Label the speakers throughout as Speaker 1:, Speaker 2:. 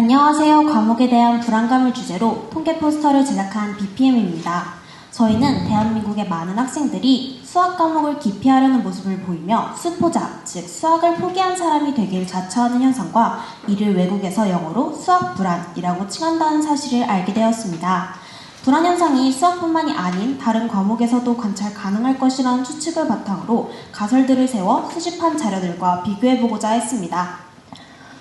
Speaker 1: 안녕하세요. 과목에 대한 불안감을 주제로 통계 포스터를 제작한 BPM입니다. 저희는 대한민국의 많은 학생들이 수학 과목을 기피하려는 모습을 보이며 수포자, 즉 수학을 포기한 사람이 되길 자처하는 현상과 이를 외국에서 영어로 수학 불안이라고 칭한다는 사실을 알게 되었습니다. 불안 현상이 수학뿐만이 아닌 다른 과목에서도 관찰 가능할 것이라는 추측을 바탕으로 가설들을 세워 수집한 자료들과 비교해보고자 했습니다.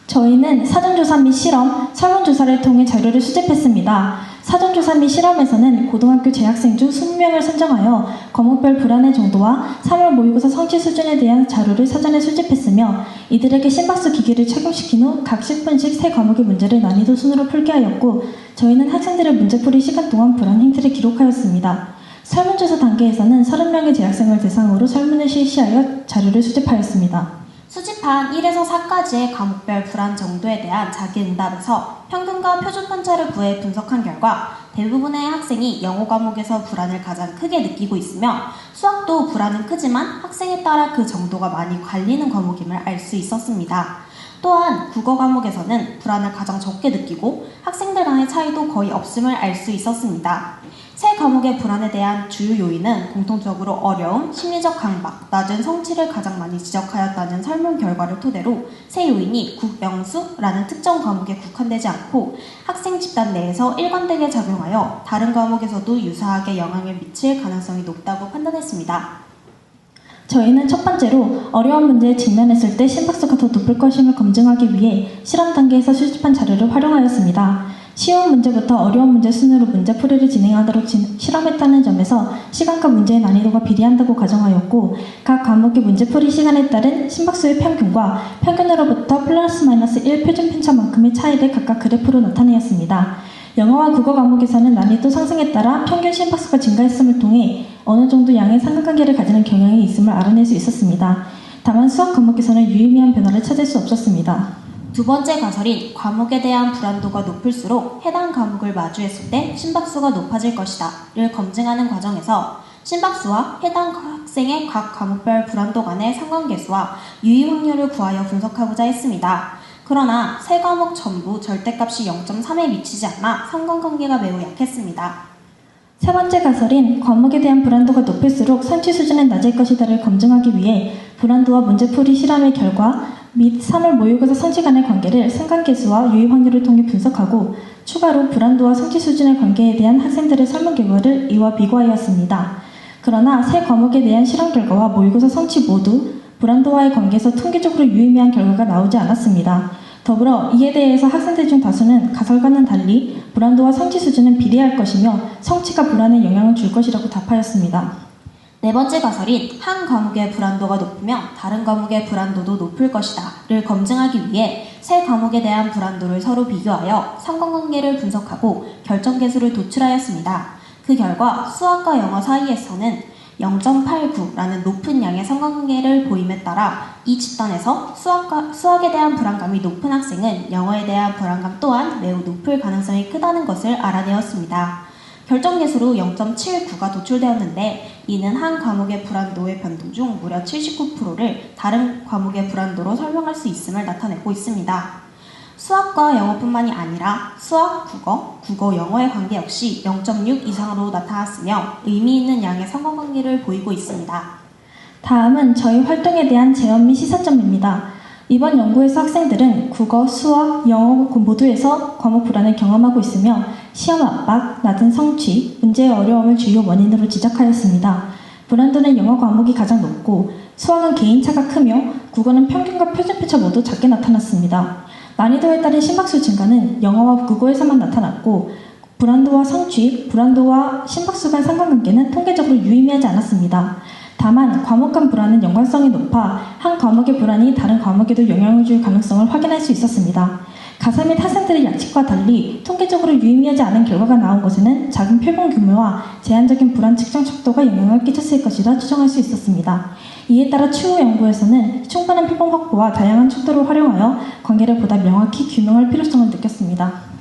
Speaker 2: 저희는 사전조사 및 실험, 설문조사를 통해 자료를 수집했습니다. 사전조사 및 실험에서는 고등학교 재학생 중 20명을 선정하여 과목별 불안의 정도와 3월 모의고사 성취 수준에 대한 자료를 사전에 수집했으며 이들에게 심박수 기계를 착용시킨 후 각 10분씩 세 과목의 문제를 난이도 순으로 풀게 하였고 저희는 학생들의 문제풀이 시간 동안 불안 행태를 기록하였습니다. 설문조사 단계에서는 30명의 재학생을 대상으로 설문을 실시하여 자료를 수집하였습니다.
Speaker 1: 수집한 1에서 4까지의 과목별 불안 정도에 대한 자기 응답에서 평균과 표준 편차를 구해 분석한 결과 대부분의 학생이 영어 과목에서 불안을 가장 크게 느끼고 있으며 수학도 불안은 크지만 학생에 따라 그 정도가 많이 갈리는 과목임을 알 수 있었습니다. 또한 국어 과목에서는 불안을 가장 적게 느끼고 학생들 간의 차이도 거의 없음을 알 수 있었습니다. 세 과목의 불안에 대한 주요 요인은 공통적으로 어려움, 심리적 강박, 낮은 성취를 가장 많이 지적하였다는 설문 결과를 토대로 세 요인이 국영수라는 특정 과목에 국한되지 않고 학생 집단 내에서 일관되게 작용하여 다른 과목에서도 유사하게 영향을 미칠 가능성이 높다고 판단했습니다.
Speaker 2: 저희는 첫 번째로 어려운 문제에 직면했을 때 심박수가 더 높을 것임을 검증하기 위해 실험 단계에서 수집한 자료를 활용하였습니다. 쉬운 문제부터 어려운 문제 순으로 문제풀이를 진행하도록 실험했다는 점에서 시간과 문제의 난이도가 비례한다고 가정하였고 각 과목의 문제풀이 시간에 따른 심박수의 평균과 평균으로부터 플러스 마이너스 1 표준 편차만큼의 차이를 각각 그래프로 나타내었습니다. 영어와 국어 과목에서는 난이도 상승에 따라 평균 심박수가 증가했음을 통해 어느 정도 양의 상관관계를 가지는 경향이 있음을 알아낼 수 있었습니다. 다만 수학 과목에서는 유의미한 변화를 찾을 수 없었습니다.
Speaker 1: 두 번째 가설인 과목에 대한 불안도가 높을수록 해당 과목을 마주했을 때 심박수가 높아질 것이다 를 검증하는 과정에서 심박수와 해당 학생의 각 과목별 불안도 간의 상관계수와 유의 확률을 구하여 분석하고자 했습니다. 그러나 세 과목 전부 절대값이 0.3에 미치지 않아 상관관계가 매우 약했습니다.
Speaker 2: 세 번째 가설인 과목에 대한 불안도가 높을수록 성취 수준은 낮을 것이다를 검증하기 위해 불안도와 문제풀이 실험의 결과 및 3월 모의고사 성취 간의 관계를 상관계수와 유의 확률을 통해 분석하고 추가로 불안도와 성취 수준의 관계에 대한 학생들의 설문 결과를 이와 비교하였습니다. 그러나 세 과목에 대한 실험 결과와 모의고사 성취 모두 불안도와의 관계에서 통계적으로 유의미한 결과가 나오지 않았습니다. 더불어 이에 대해서 학생들 중 다수는 가설과는 달리 불안도와 성취 수준은 비례할 것이며 성취가 불안에 영향을 줄 것이라고 답하였습니다.
Speaker 1: 네 번째 가설인 한 과목의 불안도가 높으면 다른 과목의 불안도도 높을 것이다 를 검증하기 위해 세 과목에 대한 불안도를 서로 비교하여 상관관계를 분석하고 결정계수를 도출하였습니다. 그 결과 수학과 영어 사이에서는 0.89라는 높은 양의 상관관계를 보임에 따라 이 집단에서 수학에 대한 불안감이 높은 학생은 영어에 대한 불안감 또한 매우 높을 가능성이 크다는 것을 알아내었습니다. 결정계수로 0.79가 도출되었는데 이는 한 과목의 불안도의 변동 중 무려 79%를 다른 과목의 불안도로 설명할 수 있음을 나타내고 있습니다. 수학과 영어뿐만이 아니라 수학, 국어, 영어의 관계 역시 0.6 이상으로 나타났으며 의미 있는 양의 상관관계를 보이고 있습니다.
Speaker 2: 다음은 저희 활동에 대한 제언 및 시사점입니다. 이번 연구에서 학생들은 국어, 수학, 영어 모두에서 과목 불안을 경험하고 있으며 시험 압박, 낮은 성취, 문제의 어려움을 주요 원인으로 지적하였습니다. 불안도는 영어 과목이 가장 높고 수학은 개인차가 크며 국어는 평균과 표준편차 모두 작게 나타났습니다. 난이도에 따른 심박수 증가는 영어와 국어에서만 나타났고 불안도와 성취, 불안도와 심박수 간 상관관계는 통계적으로 유의미하지 않았습니다. 다만 과목 간 불안은 연관성이 높아 한 과목의 불안이 다른 과목에도 영향을 줄 가능성을 확인할 수 있었습니다. 가설 및 학생들의 예측과 달리 통계적으로 유의미하지 않은 결과가 나온 것에는 작은 표본 규모와 제한적인 불안 측정 척도가 영향을 끼쳤을 것이라 추정할 수 있었습니다. 이에 따라 추후 연구에서는 충분한 표본 확보와 다양한 척도를 활용하여 관계를 보다 명확히 규명할 필요성을 느꼈습니다.